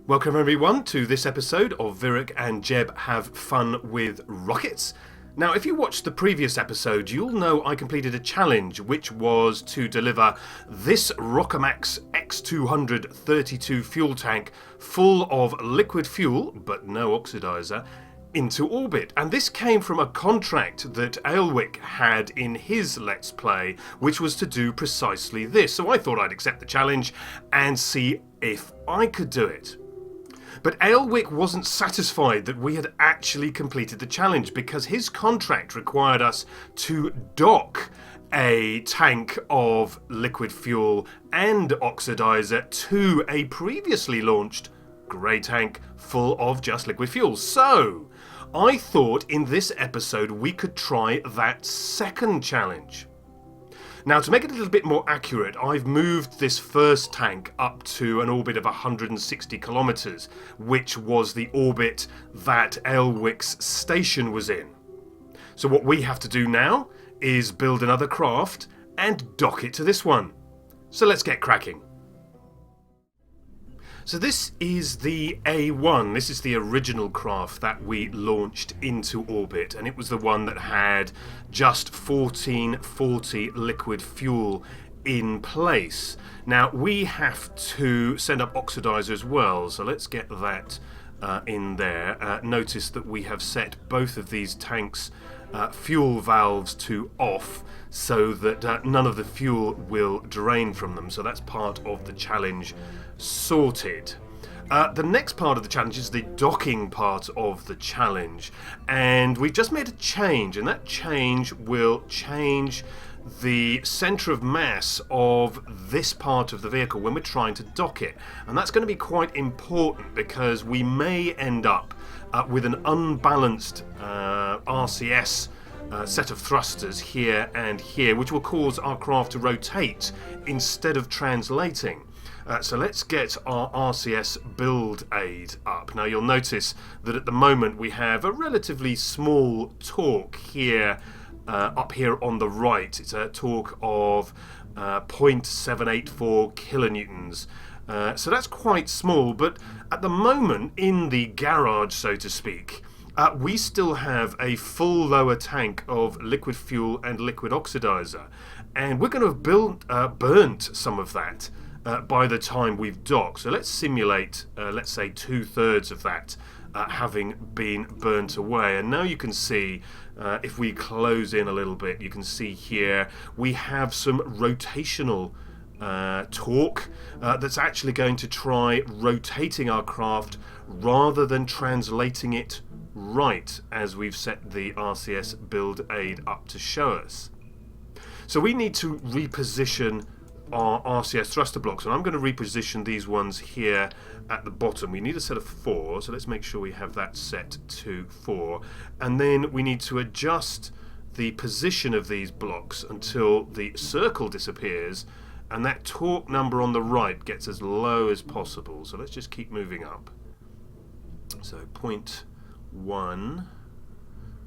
Welcome everyone to this episode of Viruk and Jeb Have Fun with Rockets. Now, if you watched the previous episode, you'll know I completed a challenge which was to deliver this Rocamax X200 32 fuel tank full of liquid fuel, but no oxidizer, into orbit. And this came from a contract that Aylwick had in his Let's Play, which was to do precisely this. So I thought I'd accept the challenge and see if I could do it. But Aylwick wasn't satisfied that we had actually completed the challenge because his contract required us to dock a tank of liquid fuel and oxidizer to a previously launched grey tank full of just liquid fuel. So I thought in this episode we could try that second challenge. Now, to make it a little bit more accurate, I've moved this first tank up to an orbit of 160 kilometers, which was the orbit that Aylwick's station was in. So what we have to do now is build another craft and dock it to this one. So let's get cracking. So this is the A1, this is the original craft that we launched into orbit, and it was the one that had just 1440 liquid fuel in place. Now we have to send up oxidizer as well, so let's get that in there. Notice that we have set both of these tanks' fuel valves to off so that none of the fuel will drain from them, so that's part of the challenge sorted. The next part of the challenge is the docking part of the challenge, and we've just made a change, and that change will change the centre of mass of this part of the vehicle when we're trying to dock it, and that's going to be quite important because we may end up with an unbalanced RCS set of thrusters here and here, which will cause our craft to rotate instead of translating. So let's get our RCS build aid up. Now you'll notice that at the moment we have a relatively small torque here, up here on the right. It's a torque of 0.784 kilonewtons. So that's quite small, but at the moment in the garage, so to speak, we still have a full lower tank of liquid fuel and liquid oxidizer, and we're going to have burnt some of that by the time we've docked. So let's simulate, let's say 2/3 of that having been burnt away. And now you can see, if we close in a little bit, you can see here we have some rotational torque that's actually going to try rotating our craft rather than translating it right, as we've set the RCS build aid up to show us. So we need to reposition our RCS thruster blocks, and I'm going to reposition these ones here at the bottom. We need a set of 4, so let's make sure we have that set to 4, and then we need to adjust the position of these blocks until the circle disappears and that torque number on the right gets as low as possible. So let's just keep moving up. So 0.1,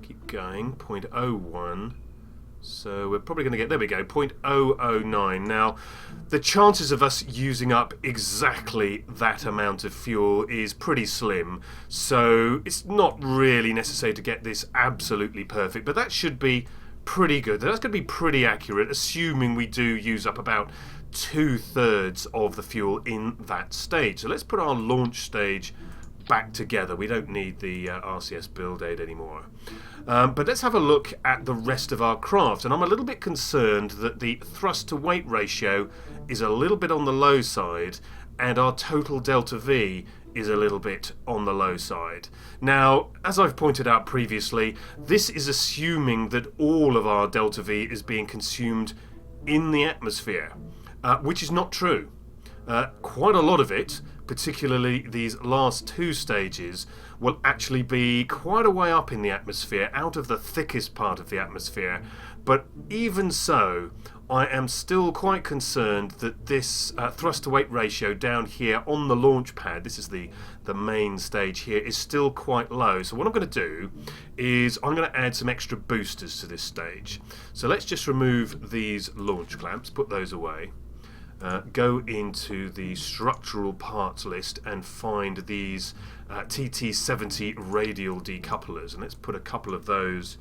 keep going, 0.01. So we're probably going to get, there we go, 0.009. Now, the chances of us using up exactly that amount of fuel is pretty slim, so it's not really necessary to get this absolutely perfect, but that should be pretty good. That's going to be pretty accurate, assuming we do use up about 2/3 of the fuel in that stage. So let's put our launch stage back together. We don't need the RCS build aid anymore. But let's have a look at the rest of our craft, and I'm a little bit concerned that the thrust to weight ratio is a little bit on the low side and our total delta V is a little bit on the low side. Now, as I've pointed out previously, this is assuming that all of our delta V is being consumed in the atmosphere, which is not true. Quite a lot of it, particularly these last 2 stages, will actually be quite a way up in the atmosphere, out of the thickest part of the atmosphere. But even so, I am still quite concerned that this thrust to weight ratio down here on the launch pad, this is the main stage here, is still quite low. So what I'm going to do is I'm going to add some extra boosters to this stage. So let's just remove these launch clamps, put those away. go into the structural parts list and find these TT70 radial decouplers, and let's put a couple of those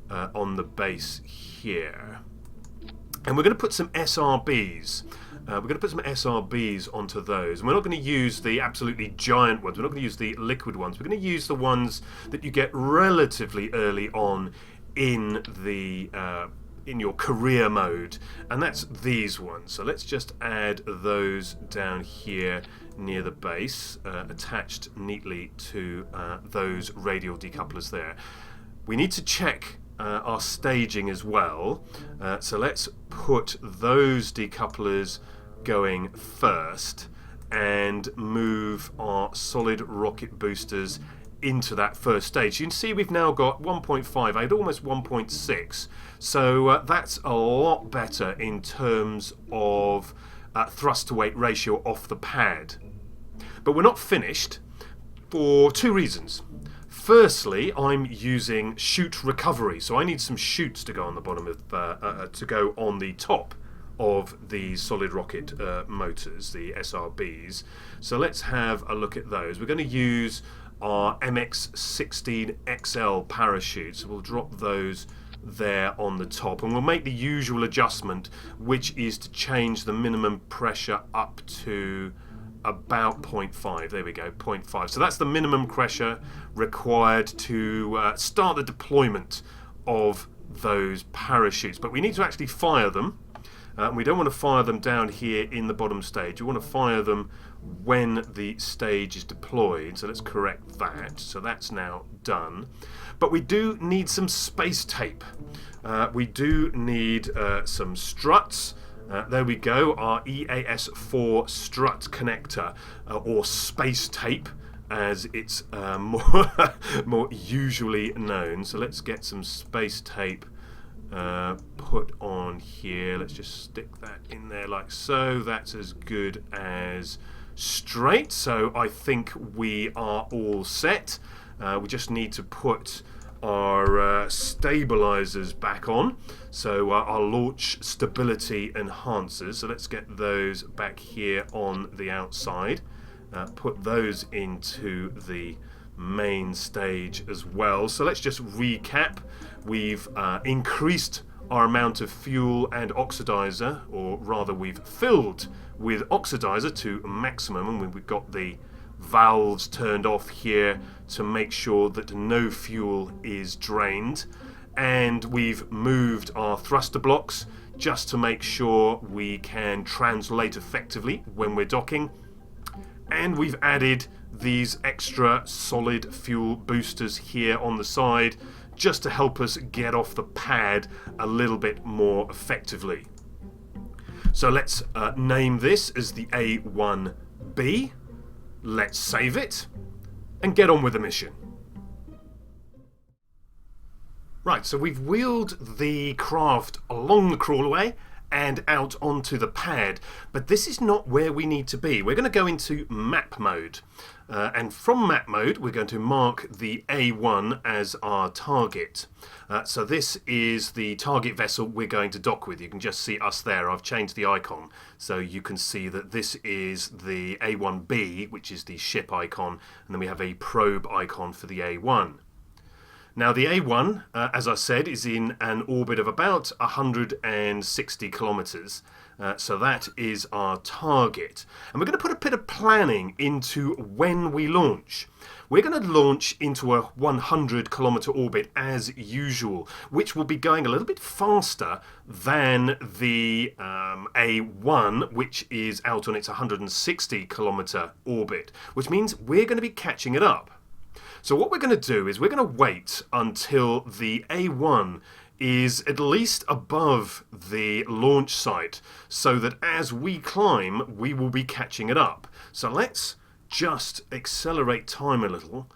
on the base here. And we're going to put some SRBs. We're going to put some SRBs onto those. And we're not going to use the absolutely giant ones. We're not going to use the liquid ones. We're going to use the ones that you get relatively early on in the in your career mode, and that's these ones. So let's just add those down here near the base, attached neatly to those radial decouplers there. We need to check our staging as well, so let's put those decouplers going first and move our solid rocket boosters into that first stage. You can see we've now got 1.58, almost 1.6, so that's a lot better in terms of thrust to weight ratio off the pad. But we're not finished for two reasons. Firstly, I'm using chute recovery, so I need some chutes to go on the bottom of to go on the top of the solid rocket motors, the SRBs. So let's have a look at those. We're going to use our MX16XL parachutes. We'll drop those there on the top, and we'll make the usual adjustment, which is to change the minimum pressure up to about 0.5. There we go, 0.5. So that's the minimum pressure required to start the deployment of those parachutes. But we need to actually fire them. We don't want to fire them down here in the bottom stage. We want to fire them when the stage is deployed. So let's correct that. So that's now done. But we do need some space tape. We do need some struts. There we go, our EAS4 strut connector, or space tape as it's more usually known. So let's get some space tape put on here. Let's just stick that in there like so. That's as good as straight. So I think we are all set. We just need to put our stabilizers back on, so our launch stability enhancers. So let's get those back here on the outside, put those into the main stage as well. So let's just recap. We've increased our amount of fuel and oxidizer, or rather we've filled with oxidizer to maximum, and we've got the valves turned off here to make sure that no fuel is drained, and we've moved our thruster blocks just to make sure we can translate effectively when we're docking, and we've added these extra solid fuel boosters here on the side just to help us get off the pad a little bit more effectively. So let's name this as the A1B. Let's save it and get on with the mission. Right, so we've wheeled the craft along the crawlaway and out onto the pad, but this is not where we need to be. We're going to go into map mode, and from map mode we're going to mark the A1 as our target. So this is the target vessel we're going to dock with. You can just see us there. I've changed the icon so you can see that this is the A1B, which is the ship icon, and then we have a probe icon for the A1. Now the A1, as I said, is in an orbit of about 160 kilometers. So that is our target. And we're going to put a bit of planning into when we launch. We're going to launch into a 100 kilometer orbit as usual, which will be going a little bit faster than the A1, which is out on its 160 kilometer orbit, which means we're going to be catching it up. So what we're going to do is we're going to wait until the A1 is at least above the launch site, so that as we climb we will be catching it up. So let's just accelerate time a little,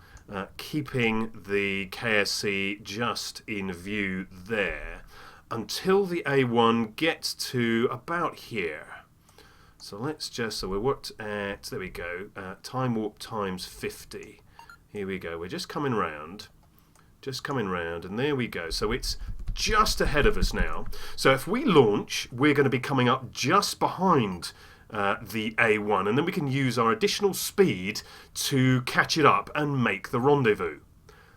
keeping the KSC just in view there, until the A1 gets to about here. So let's just, so we're worked at, there we go, time warp times 50. Here we go, we're just coming round, and there we go. So it's just ahead of us now. So if we launch, we're going to be coming up just behind the A1, and then we can use our additional speed to catch it up and make the rendezvous.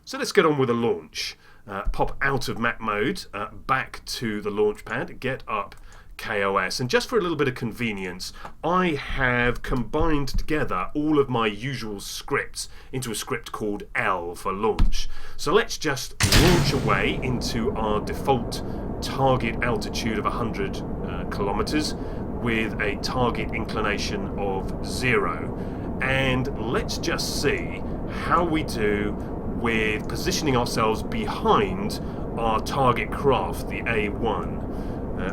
So let's get on with a launch. Pop out of map mode, back to the launch pad, get up KOS, and just for a little bit of convenience, I have combined together all of my usual scripts into a script called L for launch. So let's just launch away into our default target altitude of 100 kilometers with a target inclination of 0, and let's just see how we do with positioning ourselves behind our target craft, the A1.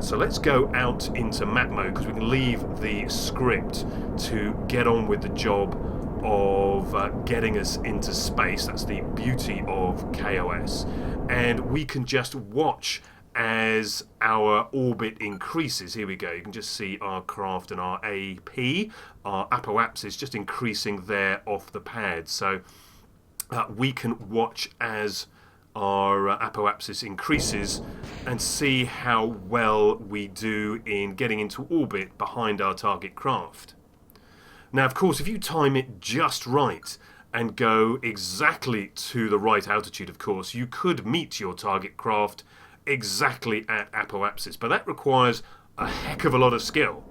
So let's go out into map mode, because we can leave the script to get on with the job of getting us into space. That's the beauty of KOS. And we can just watch as our orbit increases. Here we go. You can just see our craft and our AP, our apoapsis, just increasing there off the pad. So we can watch as our apoapsis increases and see how well we do in getting into orbit behind our target craft. Now, of course, if you time it just right and go exactly to the right altitude, of course, you could meet your target craft exactly at apoapsis, but that requires a heck of a lot of skill.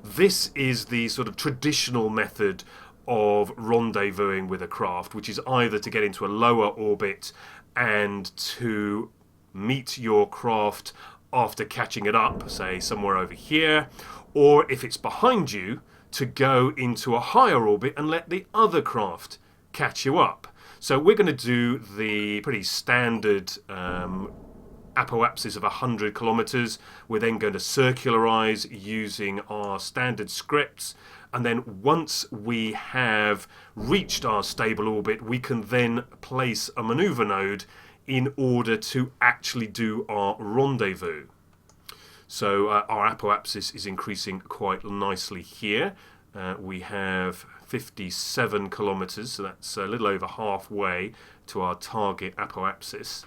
This is the sort of traditional method of rendezvousing with a craft, which is either to get into a lower orbit and to meet your craft after catching it up, say somewhere over here, or if it's behind you, to go into a higher orbit and let the other craft catch you up. So we're going to do the pretty standard apoapsis of 100 kilometers. We're then going to circularize using our standard scripts, and then once we have reached our stable orbit, we can then place a maneuver node in order to actually do our rendezvous. So our apoapsis is increasing quite nicely here. We have 57 kilometers, so that's a little over halfway to our target apoapsis.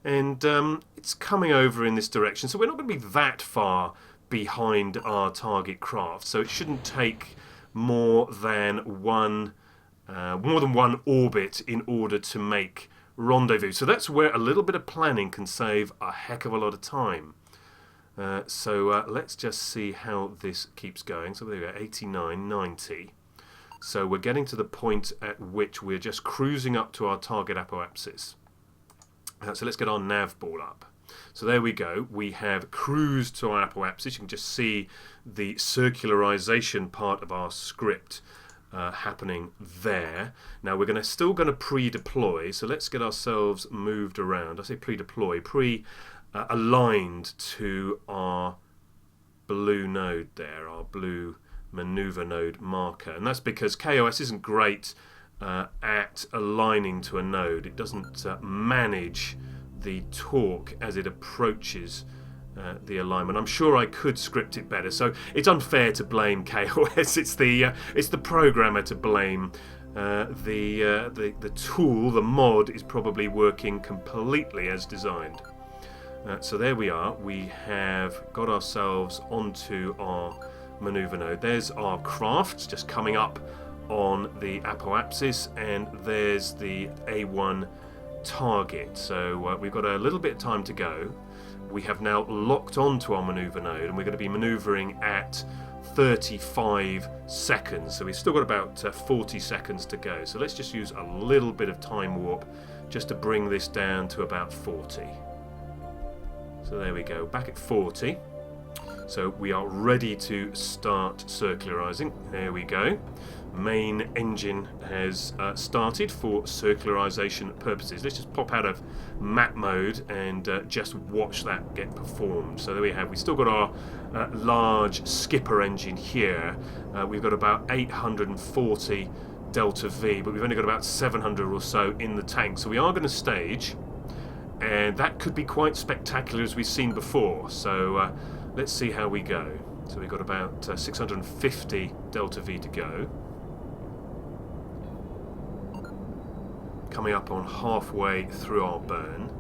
And it's coming over in this direction, so we're not going to be that far behind our target craft, so it shouldn't take more than one orbit in order to make rendezvous. So that's where a little bit of planning can save a heck of a lot of time. So let's just see how this keeps going. So there we go, 89, 90. So we're getting to the point at which we're just cruising up to our target apoapsis. So let's get our nav ball up. So there we go. We have cruised to our apoapsis. You can just see the circularization part of our script happening there. Now we're still going to pre-deploy. So let's get ourselves moved around. I say pre-deploy, aligned to our blue node there, our blue maneuver node marker. And that's because KOS isn't great at aligning to a node. It doesn't manage the torque as it approaches the alignment. I'm sure I could script it better, so it's unfair to blame KOS. It's the programmer to blame. The tool, the mod, is probably working completely as designed. So there we are. We have got ourselves onto our maneuver node. There's our craft just coming up on the apoapsis, and there's the A1 target. So we've got a little bit of time to go. We have now locked onto our maneuver node, and we're going to be maneuvering at 35 seconds. So we've still got about 40 seconds to go. So let's just use a little bit of time warp just to bring this down to about 40. So there we go, back at 40. So we are ready to start circularizing. There we go. Main engine has started for circularization purposes. Let's just pop out of map mode and just watch that get performed. So there we have. We've still got our large skipper engine here. We've got about 840 delta V, but we've only got about 700 or so in the tank. So we are going to stage, and that could be quite spectacular, as we've seen before. So let's see how we go. So we've got about 650 delta V to go. Coming up on halfway through our burn.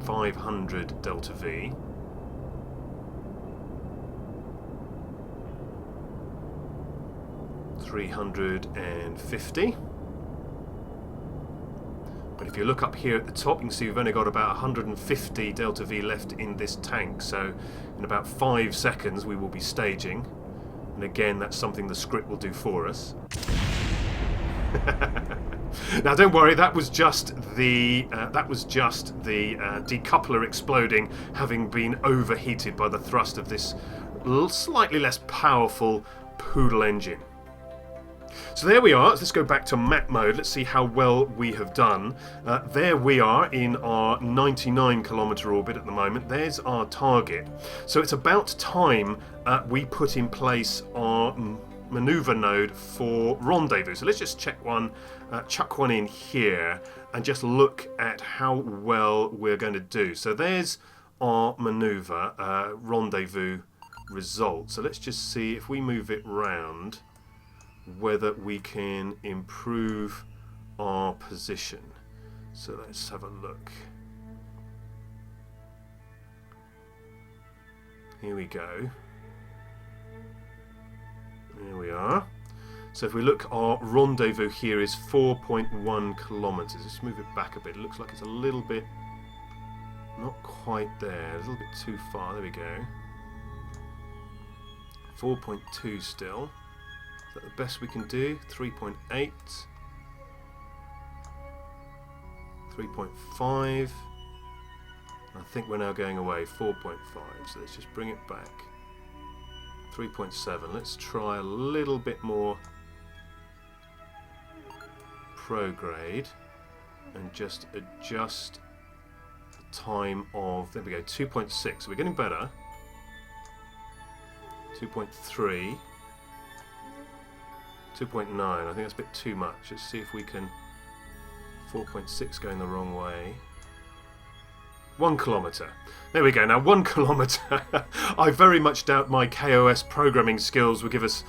500 delta V. 350. But if you look up here at the top, you can see we've only got about 150 delta V left in this tank. So in about 5 seconds we will be staging. And again, that's something the script will do for us. Now don't worry, that was just the decoupler exploding, having been overheated by the thrust of this slightly less powerful Poodle engine. So there we are. Let's go back to map mode. Let's see how well we have done. There we are in our 99 kilometer orbit at the moment. There's our target. So it's about time we put in place our maneuver node for rendezvous. So let's just chuck one in here and just look at how well we're going to do. So there's our maneuver rendezvous result. So let's just see if we move it round whether we can improve our position. So let's have a look. Here we go. There we are. So if we look, our rendezvous here is 4.1 kilometers. Let's move it back a bit. It looks like it's a little bit not quite there, a little bit too far. There we go. 4.2 still. Is that the best we can do? 3.8. 3.5. I think we're now going away. 4.5. So let's just bring it back. 3.7. Let's try a little bit more prograde and just adjust the time of, there we go, 2.6. So we're getting better. 2.3. 2.9. I think that's a bit too much. Let's see if we can. 4.6 going the wrong way. 1 kilometre. There we go. Now 1 kilometre. I very much doubt my KOS programming skills will give us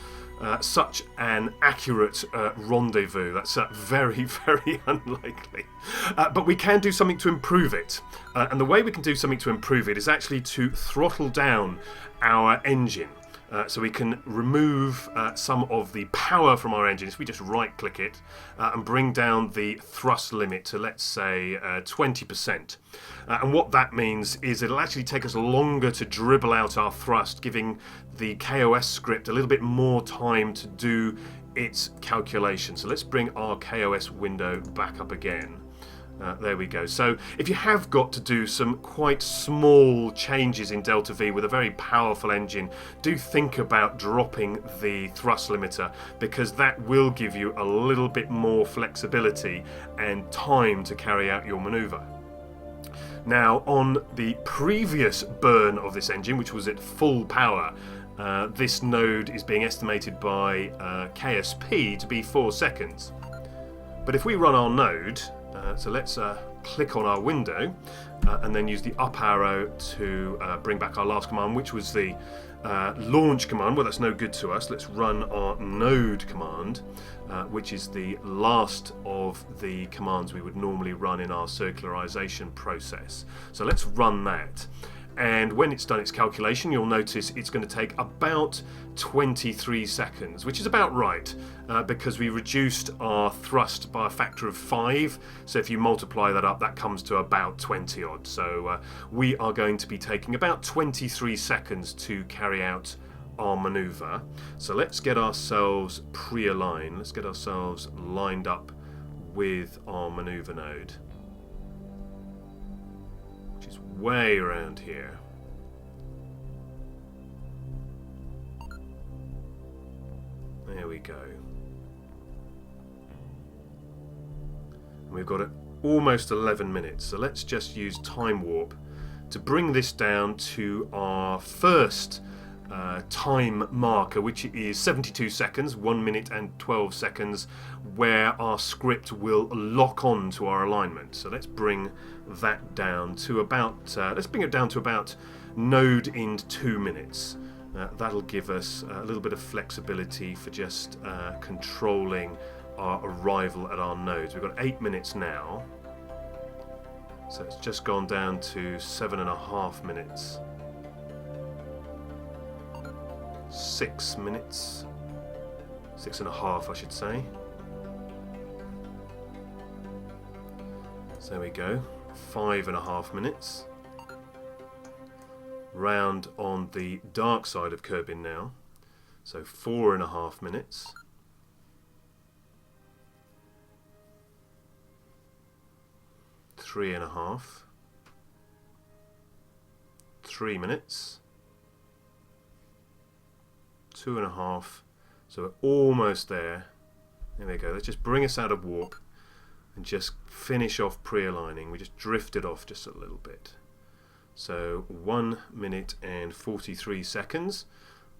such an accurate rendezvous. That's very, very unlikely. But we can do something to improve it. And the way we can do something to improve it is actually to throttle down our engine. So we can remove some of the power from our engine. If we just right click it and bring down the thrust limit to, let's say, 20%. And what that means is it'll actually take us longer to dribble out our thrust, giving the KOS script a little bit more time to do its calculation. So let's bring our KOS window back up again. There we go. So if you have got to do some quite small changes in Delta V with a very powerful engine, do think about dropping the thrust limiter, because that will give you a little bit more flexibility and time to carry out your maneuver. Now, on the previous burn of this engine, which was at full power, this node is being estimated by KSP to be 4 seconds. But if we run our node, so let's click on our window and then use the up arrow to bring back our last command, which was the launch command. Well, that's no good to us. Let's run our node command, which is the last of the commands we would normally run in our circularization process. So let's run that. And when it's done its calculation, you'll notice it's going to take about 23 seconds, which is about right, because we reduced our thrust by a factor of 5. So if you multiply that up, that comes to about 20 odd. So we are going to be taking about 23 seconds to carry out our maneuver. So let's get ourselves pre-aligned. Let's get ourselves lined up with our maneuver node, which is way around here. There we go. And we've got almost 11 minutes, so let's just use time warp to bring this down to our first time marker, which is 72 seconds, 1 minute and 12 seconds, where our script will lock on to our alignment. So let's bring that down to about, let's bring it down to about node in 2 minutes. That'll give us a little bit of flexibility for just controlling our arrival at our nodes. We've got 8 minutes now, so it's just gone down to 7.5 minutes. 6 minutes, 6.5, I should say. So there we go. 5.5 minutes. Round on the dark side of Kerbin now. So 4.5 minutes. 3.5. 3 minutes. 2.5. So we're almost there. There we go. Let's just bring us out of warp and just finish off pre-aligning. We just drifted off just a little bit. So 1 minute and 43 seconds.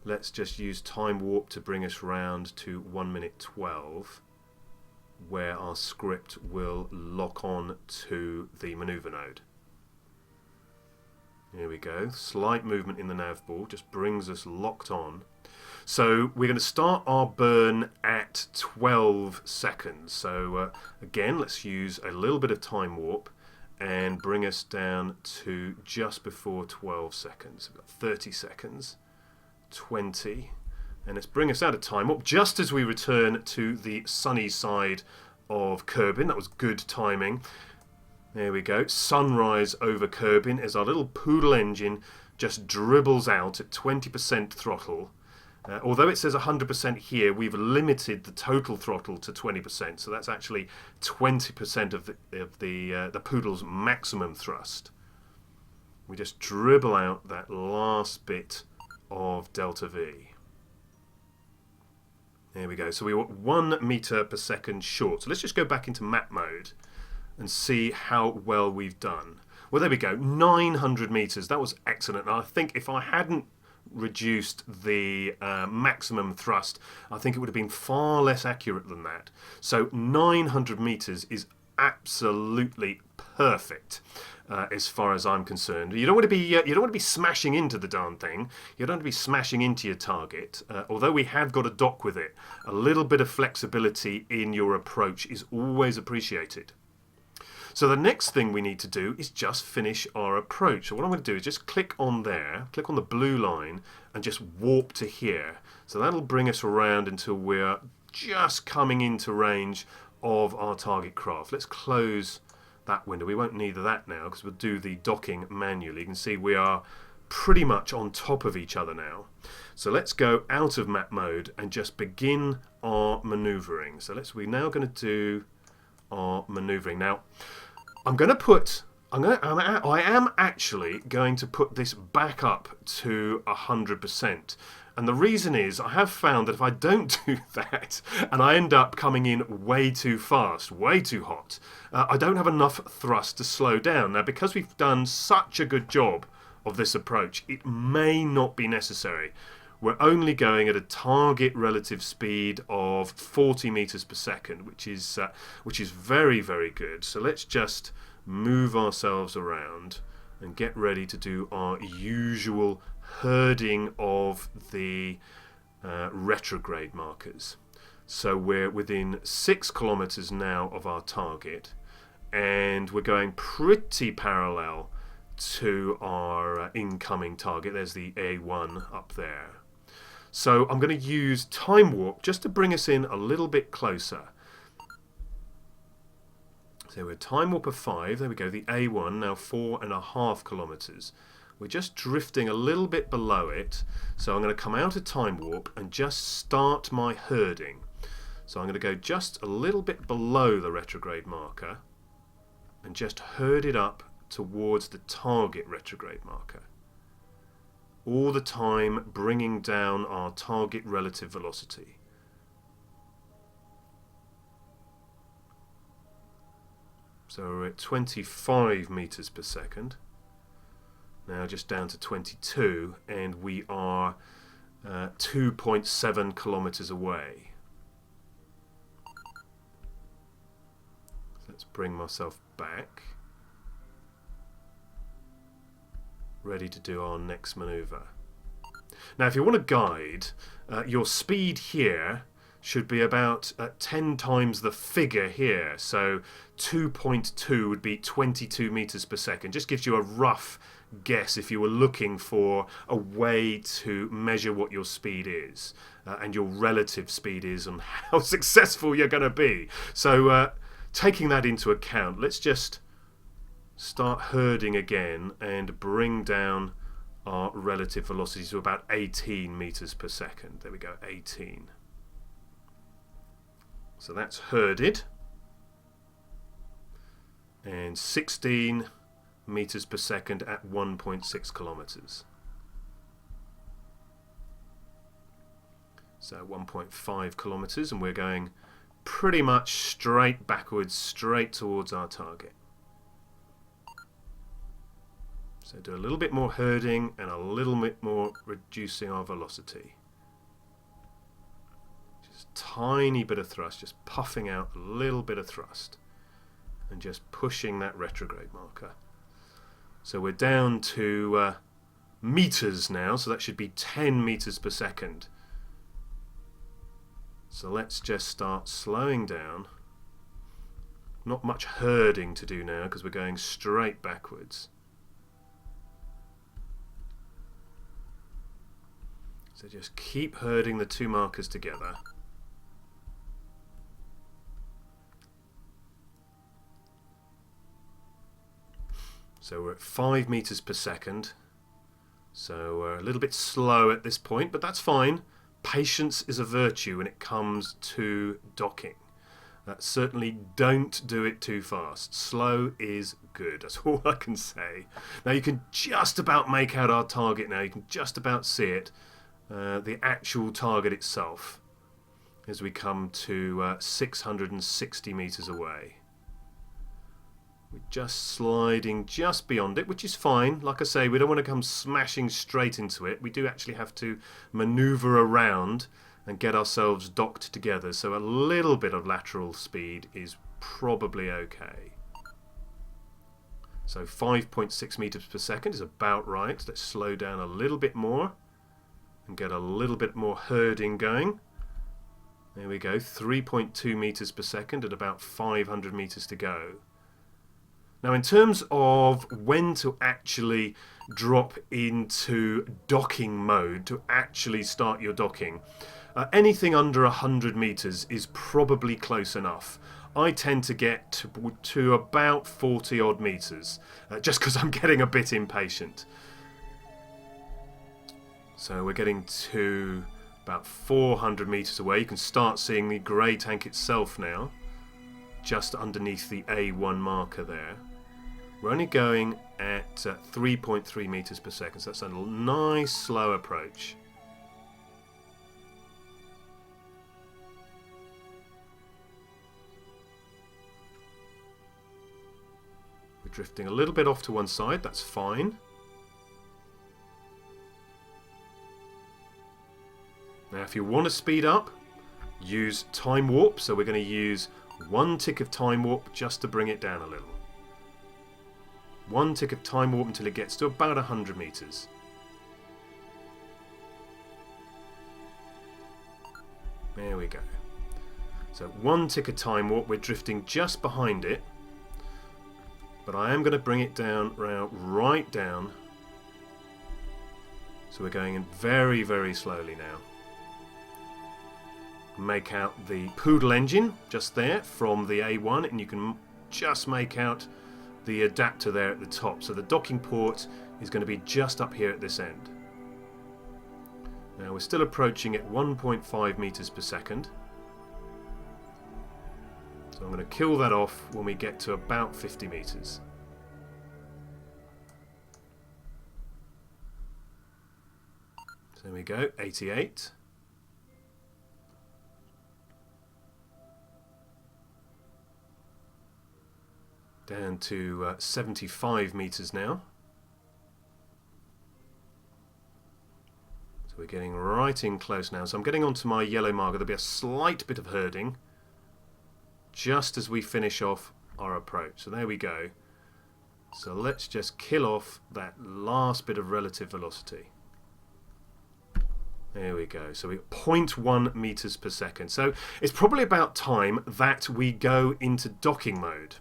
Let's just use time warp to bring us round to 1 minute 12, where our script will lock on to the maneuver node. Here we go. Slight movement in the nav ball just brings us locked on. So we're going to start our burn at 12 seconds. So again, let's use a little bit of time warp and bring us down to just before 12 seconds. We've got 30 seconds, 20, and let's bring us out of time warp just as we return to the sunny side of Kerbin. That was good timing. There we go. Sunrise over Kerbin as our little poodle engine just dribbles out at 20% throttle. Although it says 100% here, we've limited the total throttle to 20%, so that's actually 20% of the poodle's maximum thrust. We just dribble out that last bit of delta V. There we go. So we were 1 meter per second short. So let's just go back into map mode and see how well we've done. Well, there we go. 900 meters. That was excellent. And I think if I hadn't reduced the maximum thrust, I think it would have been far less accurate than that. So 900 meters is absolutely perfect as far as I'm concerned. You don't want to be smashing into the darn thing. You don't want to be smashing into your target. Although we have got a dock with it, a little bit of flexibility in your approach is always appreciated. So the next thing we need to do is just finish our approach. So what I'm going to do is just click on there, click on the blue line, and just warp to here. So that'll bring us around until we're just coming into range of our target craft. Let's close that window. We won't need that now because we'll do the docking manually. You can see we are pretty much on top of each other now. So let's go out of map mode and just begin our maneuvering. So we're now going to do our maneuvering. Now, I am actually going to put this back up to 100%. And the reason is I have found that if I don't do that and I end up coming in way too fast, way too hot, I don't have enough thrust to slow down. Now, because we've done such a good job of this approach, it may not be necessary. We're only going at a target relative speed of 40 meters per second, which is very, very good. So let's just move ourselves around and get ready to do our usual herding of the retrograde markers. So we're within 6 kilometers now of our target, and we're going pretty parallel to our incoming target. There's the A1 up there. So I'm going to use time warp just to bring us in a little bit closer. So we're time warp of 5. There we go. The A1 now 4.5 kilometers. We're just drifting a little bit below it. So I'm going to come out of time warp and just start my herding. So I'm going to go just a little bit below the retrograde marker and just herd it up towards the target retrograde marker. All the time bringing down our target relative velocity. So we're at 25 meters per second. Now just down to 22, and we are 2.7 kilometers away. Let's bring myself back. Ready to do our next maneuver. Now if you want to guide, your speed here should be about 10 times the figure here. So 2.2 would be 22 meters per second. Just gives you a rough guess if you were looking for a way to measure what your speed is and your relative speed is and how successful you're going to be. So taking that into account, let's just start herding again and bring down our relative velocity to about 18 meters per second. There we go, 18. So that's herded. And 16 meters per second at 1.6 kilometers. So 1.5 kilometers, and we're going pretty much straight backwards, straight towards our target. So do a little bit more herding and a little bit more reducing our velocity. Just tiny bit of thrust, just puffing out a little bit of thrust and just pushing that retrograde marker. So we're down to meters now, so that should be 10 meters per second. So let's just start slowing down. Not much herding to do now because we're going straight backwards. So just keep herding the two markers together. So we're at 5 meters per second. So we're a little bit slow at this point, but that's fine. Patience is a virtue when it comes to docking. Certainly don't do it too fast. Slow is good. That's all I can say. Now you can just about make out our target now. You can just about see it. The actual target itself as we come to 660 meters away. We're just sliding just beyond it, which is fine. Like I say, we don't want to come smashing straight into it. We do actually have to maneuver around and get ourselves docked together. So a little bit of lateral speed is probably okay. So 5.6 meters per second is about right. Let's slow down a little bit more and get a little bit more herding going. There we go, 3.2 meters per second at about 500 meters to go. Now in terms of when to actually drop into docking mode, to actually start your docking, anything under 100 meters is probably close enough. I tend to get to about 40 odd meters, just because I'm getting a bit impatient. So we're getting to about 400 meters away. You can start seeing the grey tank itself now, just underneath the A1 marker there. We're only going at 3.3 meters per second, so that's a nice slow approach. We're drifting a little bit off to one side, that's fine. Now if you want to speed up, use time warp, so we're going to use 1 tick of time warp just to bring it down a little. 1 tick of time warp until it gets to about 100 meters. There we go. So 1 tick of time warp, we're drifting just behind it, but I am going to bring it down, right down. So we're going in very, very slowly now. Make out the Poodle engine just there from the A1, and you can just make out the adapter there at the top. So the docking port is going to be just up here at this end. Now we're still approaching at 1.5 meters per second. So I'm going to kill that off when we get to about 50 meters. So there we go, 88. Down to 75 meters now. So we're getting right in close now. So I'm getting onto my yellow marker. There'll be a slight bit of herding just as we finish off our approach. So there we go. So let's just kill off that last bit of relative velocity. There we go. So we're 0.1 meters per second. So it's probably about time that we go into docking mode.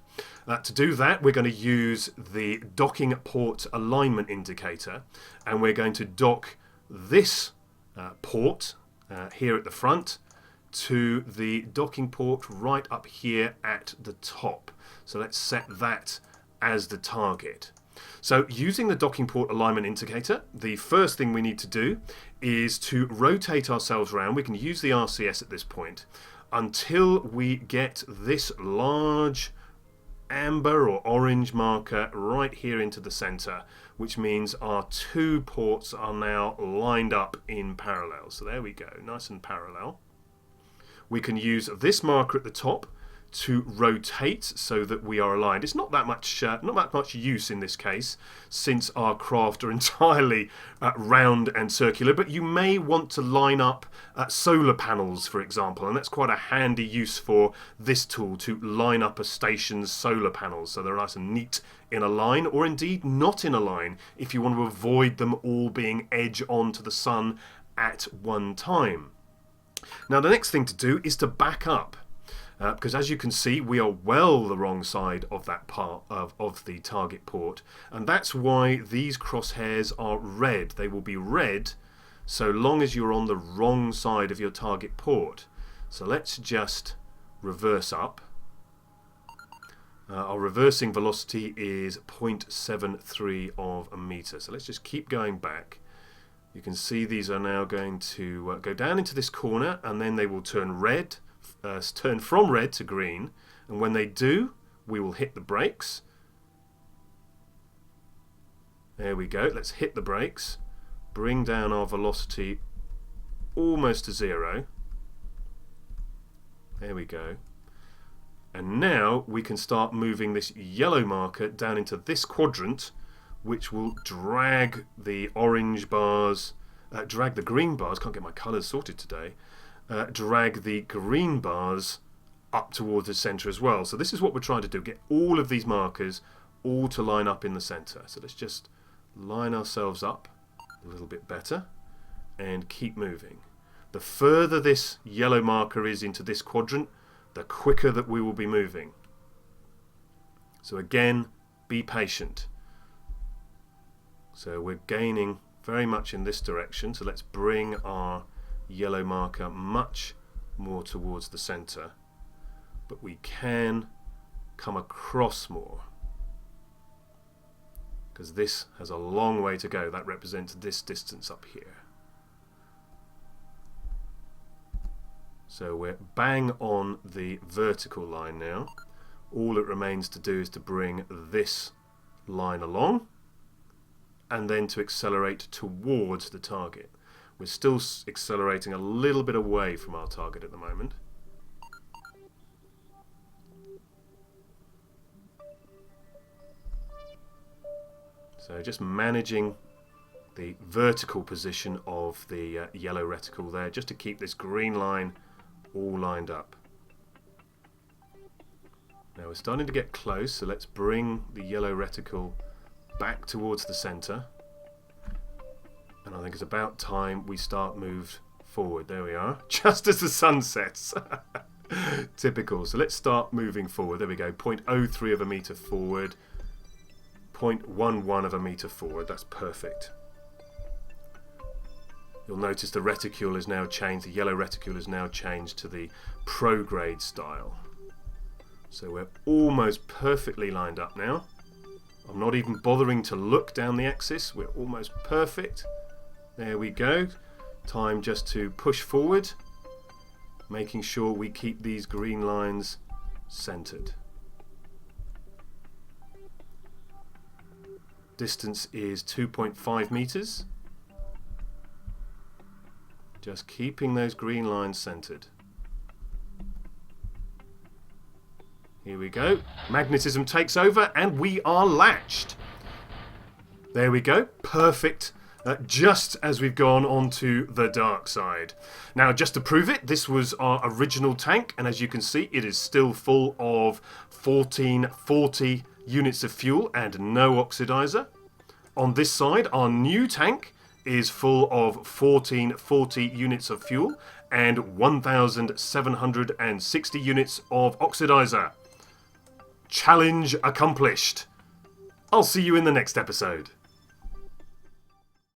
To do that, we're going to use the docking port alignment indicator, and we're going to dock this port here at the front to the docking port right up here at the top. So let's set that as the target. So using the docking port alignment indicator, the first thing we need to do is to rotate ourselves around. We can use the RCS at this point until we get this large amber or orange marker right here into the center, which means our two ports are now lined up in parallel. So there we go, nice and parallel. We can use this marker at the top to rotate so that we are aligned. It's not that much use in this case, since our craft are entirely round and circular, but you may want to line up solar panels, for example, and that's quite a handy use for this tool, to line up a station's solar panels so they're nice and neat in a line, or indeed not in a line if you want to avoid them all being edge on to the sun at one time. Now the next thing to do is to back up. Because as you can see, we are well the wrong side of that part of the target port, and that's why these crosshairs are red. They will be red so long as you're on the wrong side of your target port. So let's just reverse up. Our reversing velocity is 0.73 of a meter. So let's just keep going back. You can see these are now going to go down into this corner, and then they will turn red. Turn from red to green, and when they do, we will hit the brakes. There we go. Let's hit the brakes, bring down our velocity almost to zero. There we go. And now we can start moving this yellow marker down into this quadrant, which will drag the orange bars, drag the green bars. Can't get my colours sorted today. Drag the green bars up towards the center as well. So this is what we're trying to do, get all of these markers all to line up in the center. So let's just line ourselves up a little bit better and keep moving. The further this yellow marker is into this quadrant, the quicker that we will be moving. So again, be patient. So we're gaining very much in this direction, so let's bring our yellow marker much more towards the center, but we can come across more because this has a long way to go. That represents this distance up here. So we're bang on the vertical line now. All it remains to do is to bring this line along and then to accelerate towards the target. We're still accelerating a little bit away from our target at the moment. So just managing the vertical position of the yellow reticle there, just to keep this green line all lined up. Now we're starting to get close, so let's bring the yellow reticle back towards the center. And I think it's about time we start move forward. There we are, just as the sun sets. Typical. So let's start moving forward. There we go, 0.03 of a meter forward, 0.11 of a meter forward. That's perfect. You'll notice the reticule is now changed, the yellow reticule is now changed to the prograde style. So we're almost perfectly lined up now. I'm not even bothering to look down the axis. We're almost perfect. There we go. Time just to push forward, making sure we keep these green lines centered. Distance is 2.5 meters. Just keeping those green lines centered. Here we go. Magnetism takes over and we are latched. There we go. Perfect. Just as we've gone onto the dark side. Now, just to prove it, this was our original tank, and as you can see, it is still full of 1440 units of fuel and no oxidizer. On this side, our new tank is full of 1440 units of fuel and 1,760 units of oxidizer. Challenge accomplished. I'll see you in the next episode.